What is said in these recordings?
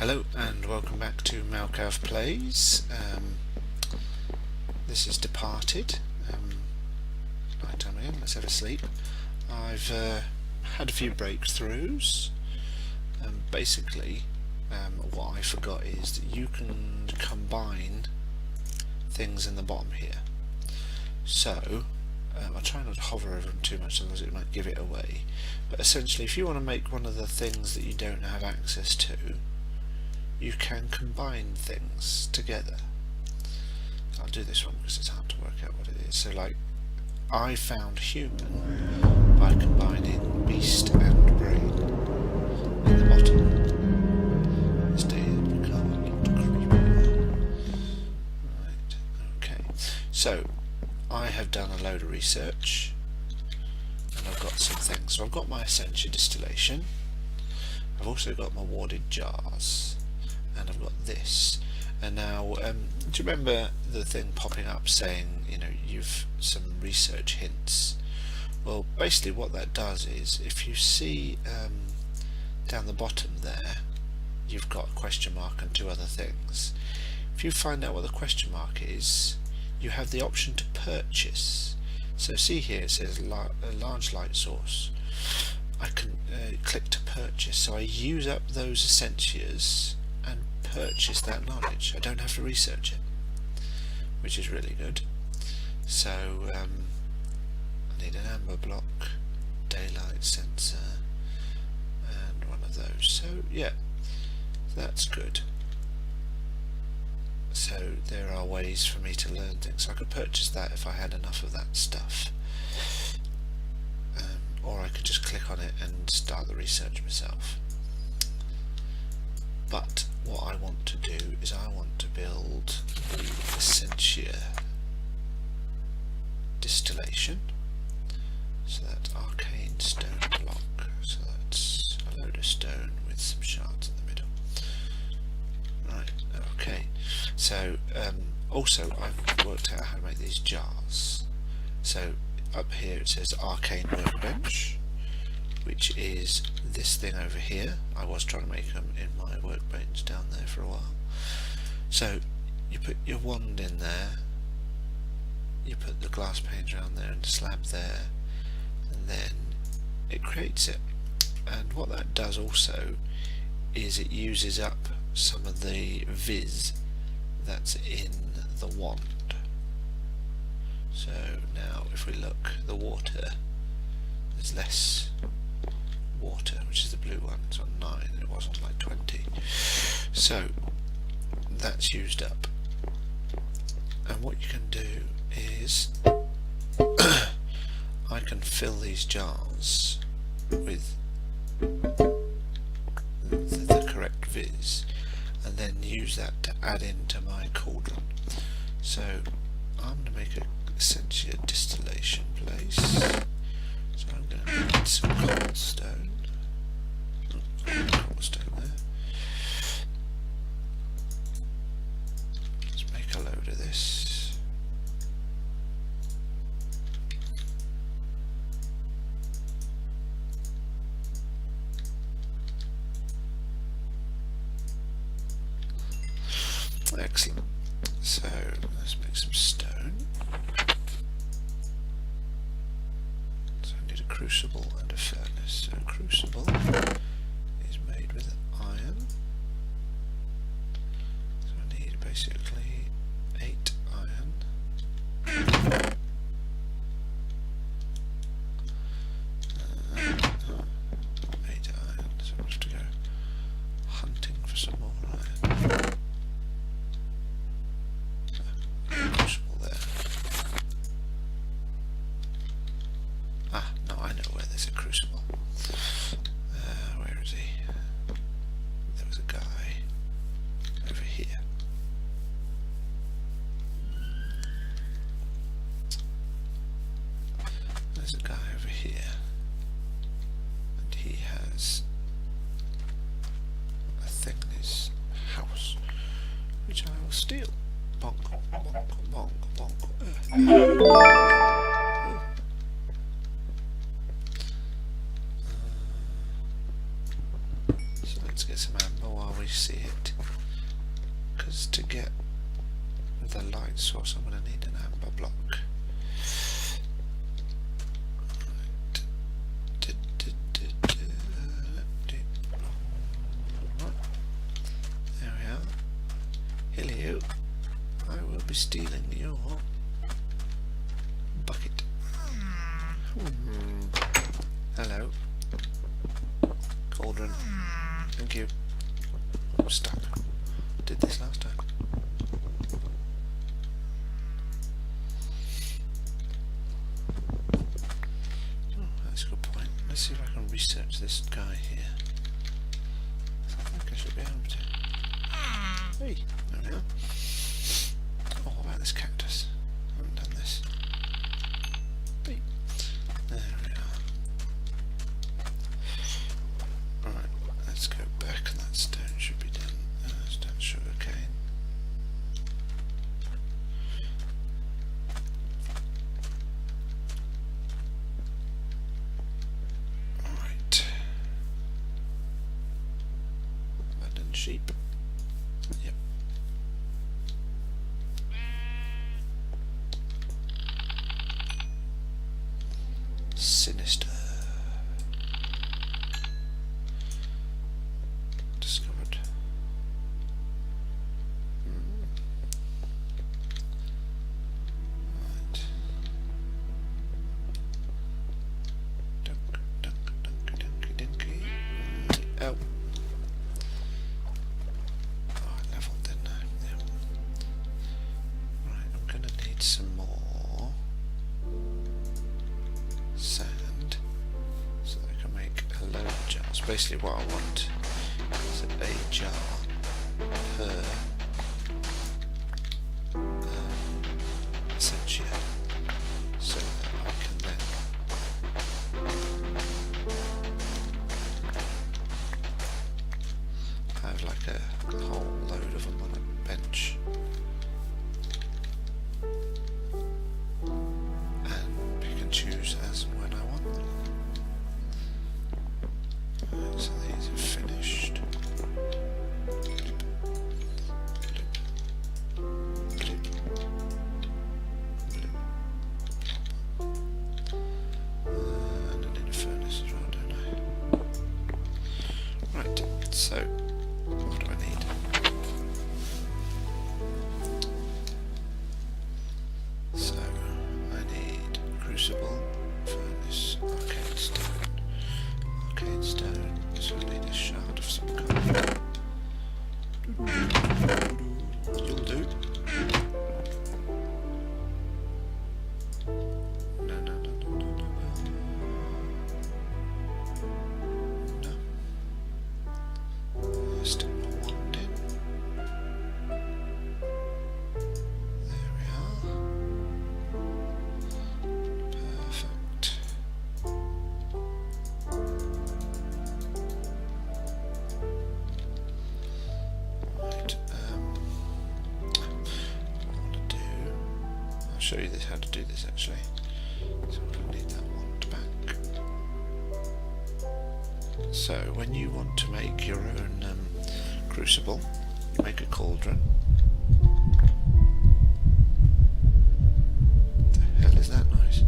Hello and welcome back to Malcav Plays. This is Departed. Night time again, let's have a sleep. I've had a few breakthroughs. Basically, what I forgot is that you can combine things in the bottom here. So, I'll try not to hover over them too much, otherwise it might give it away. But essentially, if you want to make one of the things that you don't have access to, you can combine things together. I'll do this one because it's hard to work out what it is. So like, I found human by combining beast and brain in the bottom. This day it become creepy. Right, okay. So, I have done a load of research and I've got some things. So I've got my essentia distillation. I've also got my warded jars. And I've got this. And now, do you remember the thing popping up saying, you know, you've some research hints? Well, basically what that does is, if you see down the bottom there, you've got a question mark and two other things. If you find out what the question mark is, you have the option to purchase. So see here, it says a large light source. I can click to purchase. So I use up those essentias and purchase that knowledge. I don't have to research it, which is really good. So I need an amber block, daylight sensor, and one of those. So yeah, that's good. So there are ways for me to learn things. So I could purchase that if I had enough of that stuff, or I could just click on it and start the research myself. But what I want to do is I want to build the essentia distillation. So that's arcane stone block. So that's a load of stone with some shards in the middle. Right, okay. So also I've worked out how to make these jars. So up here it says arcane workbench, which is this thing over here. I was trying to make them in my workbench down there for a while. So you put your wand in there, you put the glass panes around there and the slab there, and then it creates it. And what that does also is it uses up some of the viz that's in the wand. So now if we look, the water, there's less water, which is the blue one. It's on 9 and it was on like 20. So that's used up. And what you can do is I can fill these jars with the correct viz and then use that to add into my cauldron. So I'm going to make a essentia distillation place. So I'm going to need some cobblestone. Cobblestone there. Let's make a load of this. Excellent. So let's make some stone. So I need a crucible and a furnace. So a crucible is made with iron. So I need basically 8 iron. 8 iron. So I have to go hunting for some more iron. Crucible there. Ah, no, I know where there's a crucible. Where is he? There was a guy over here. There's a guy over here, and he has a thing in his house, which I will steal. Bonk, bonk, bonk, bonk. So let's get some amber while while we see it, because to get the light source I'm going to need an amber block. There we are. Hello. I will be stealing your bucket. Hello. Cauldron. Thank you. I'm stuck. Did this last time. Oh, that's a good point. Let's see if I can research this guy here. I think I should be able to. Hey, there we are. Oh, what about this cactus? I haven't done this. Beep. There we are. Right, let's go back, and that stone should be done. Stone sugar cane. Right. Abandoned sheep. Yep. Sinister. Discovered. Right. Dinky. Oh. Oh, I leveled, didn't I? Yeah. Right, I'm gonna need some more sand so that I can make a load of jars. Basically what I want is a jar per essentia, so that I can then have like a whole load of them on a bench and pick and choose as and when I want them. Right, so these are finished. And I need a furnace as well, don't I? Right, so what do I need? So I need crucible, furnace, arcane stone. Arcane stone, so I need a shard of some kind. You'll do. No, no, no, no, no, no, no. No. Still not wanting. There we are. Perfect. Right, what I want to do, I'll show you this, how to do this actually. So we'll need that wand back. So when you want to make your own crucible, you make a cauldron. The hell is that noise?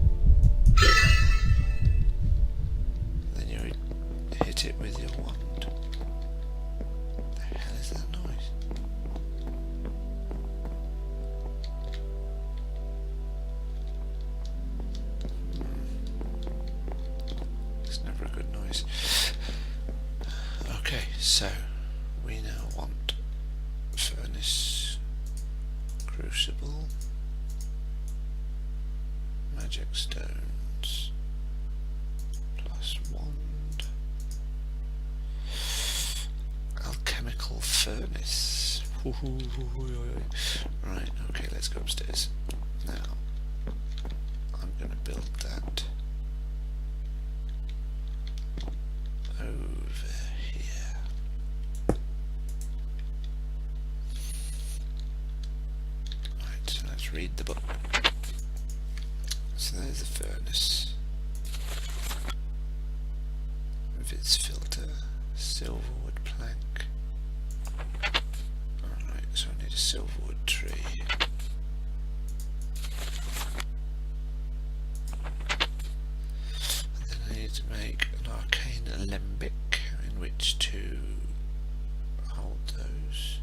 Then you hit it with your wand. The hell is that noise? It's never a good noise. Okay, so we now want furnace, crucible, magic stones, plus wand, alchemical furnace. Right, okay, let's go upstairs. Now, I'm going to build that over here. Right, so let's read the book. So there's the furnace with its filter, silverwood plank, a silverwood tree. And then I need to make an arcane alembic in which to hold those.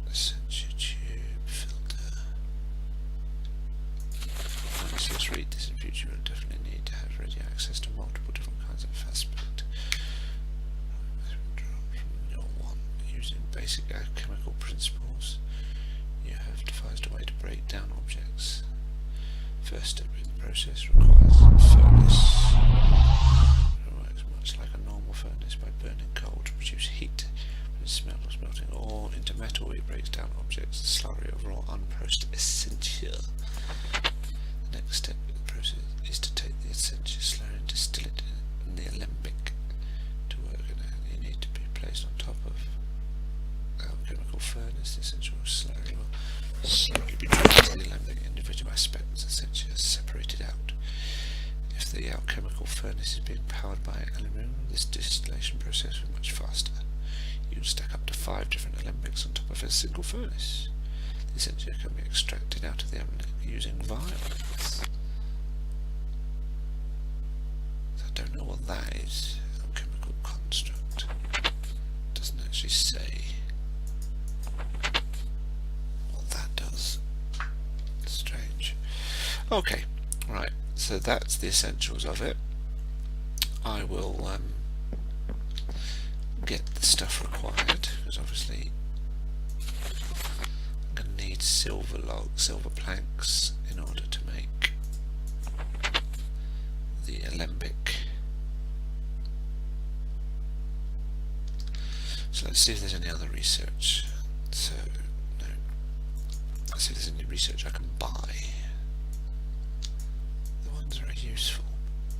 Essentia tube, filter. So let's read this. In future we'll definitely need to have ready access to multiple different kinds of aspect. From your one, using basic alchemical principles, you have devised a way to break down objects. First step in the process requires a furnace. It works much like a normal furnace by burning coal to produce heat. When it smells melting ore into metal, it breaks down objects, the slurry of raw unprocessed essentia. The next step in the process is to take the essential slurry and distill it in the alembic. To work in it, you need to be placed on top of alchemical furnace. The essential slurry will slowly be dropped into the alembic. Individual aspects, essentias separated out. If the alchemical furnace is being powered by aluminium, this distillation process will be much faster. You can stack up to 5 different alembics on top of a single furnace. The essentia can be extracted out of the alembic using vials. So I don't know what that is. Alchemical construct. Doesn't actually say what that does. Strange. Okay, right. So that's the essentials of it. I will get the stuff required, because obviously I'm going to need silver planks in order to make the alembic. So let's see if there's any other research. So no, let's see if there's any research I can buy. The ones that are useful.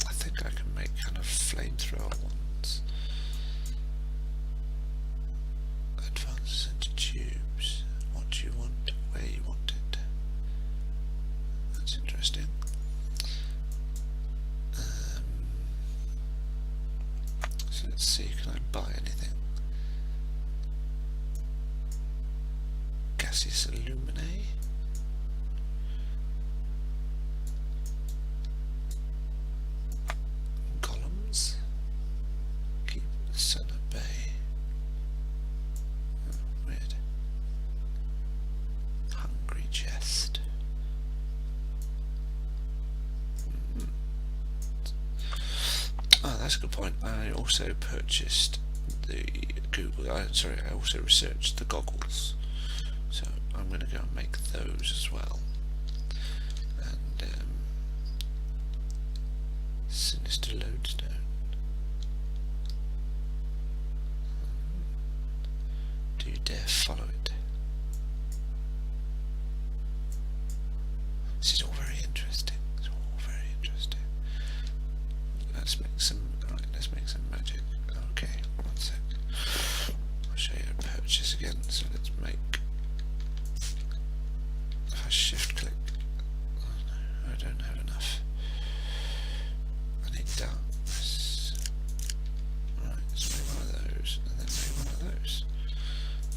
I think I can make kind of flamethrower ones. Advanced center tubes. What do you want? Where you want it? That's interesting. So let's see, can I buy anything? Gaseous aluminae. Golems. Keep the sun at bay. Oh, weird. Hungry chest. Oh, that's a good point. I also purchased the I also researched the goggles. So I'm going to go and make those as well. And sinister lodestone. Do you dare follow it? This is all very interesting. It's all very interesting. Let's make some. Right, let's make some magic. Okay, one sec. I'll show you a purchase again. So let's make. If I shift click. Oh no, I don't have enough. I need darkness. Right, let's make one of those, and then make one of those.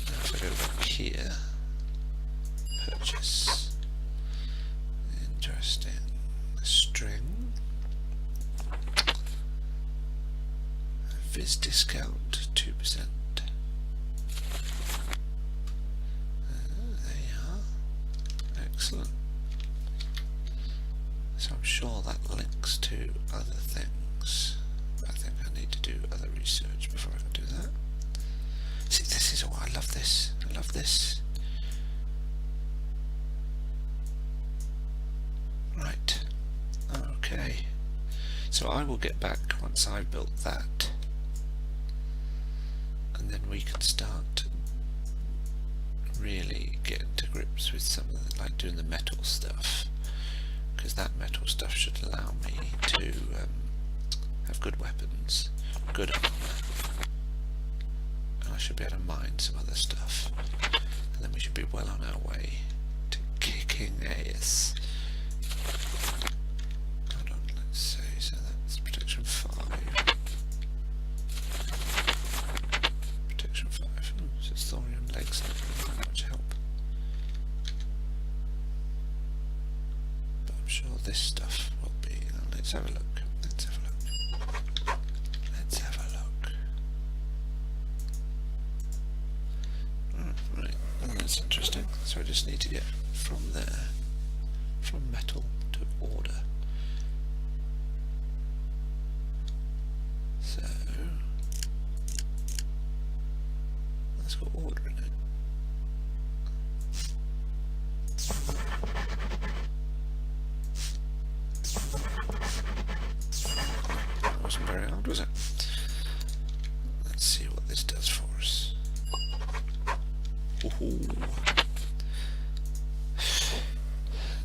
Now if I go back here, purchase. Interesting. String. Viz discount 2%. There you are. Excellent. So I'm sure that links to other things. I think I need to do other research before I can do that. See, this is all. I love this. I love this. Right. Okay. So I will get back once I've built that. And then we can start really getting to grips with some of the, like doing the metal stuff, because that metal stuff should allow me to have good weapons, good armor, and I should be able to mine some other stuff, and then we should be well on our way to kicking ass. Hold on, let's see, so that's protection 5. Protection 5. Ooh, so of this stuff will be. Let's have a look. Let's have a look. Let's have a look. Oh, right, well, that's interesting. So I just need to get from there, from metal to order. So let's go order in it. That wasn't very hard, was it? Let's see what this does for us. Ooh.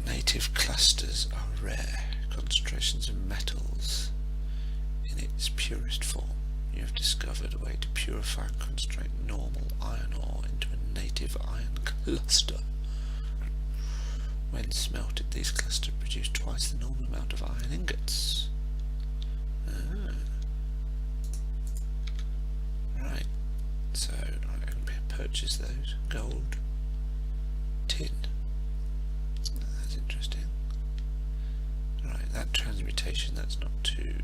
Native clusters are rare concentrations of metals in its purest form. You have discovered a way to purify and concentrate normal iron ore into a native iron cluster. When smelted, these clusters produce twice the normal amount of iron ingots. Right, so I can purchase those. Gold, tin. That's interesting. Right, that transmutation, that's not too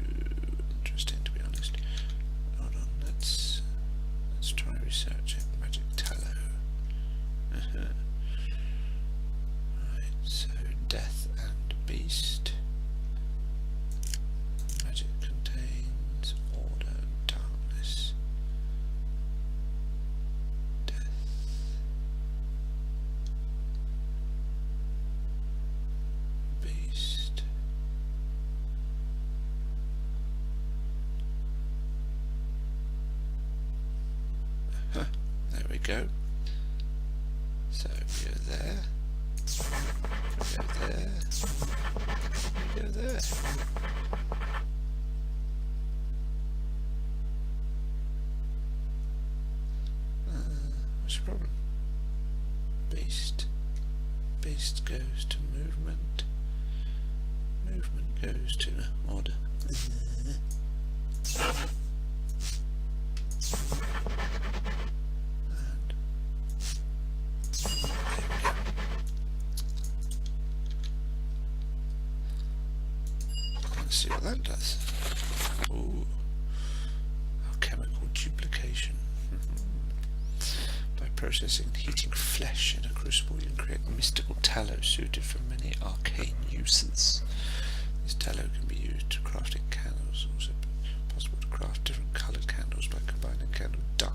interesting, to be honest. Hold on, let's try research it. Magic tallow. Right, so death and beast. Magic contains order and darkness. Death. Beast. There we go. So we go there. We go there. We go there. What's the problem? Beast. Beast goes to movement. Movement goes to order. Let's see what that does. Ooh. Alchemical duplication. By processing and heating flesh in a crucible, you can create mystical tallow suited for many arcane uses. This tallow can be used to crafting candles. Also possible to craft different coloured candles by combining candle dye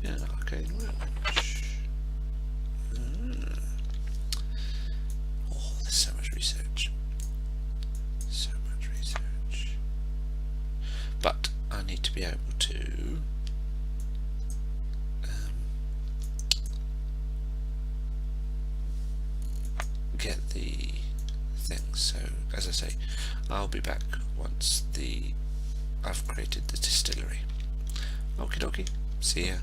in an arcane workbench. Oh, there's so much research. So much research. But I need to be able to get the things. So as I say, I'll be back once I've created the distillery. Okie dokie. See ya.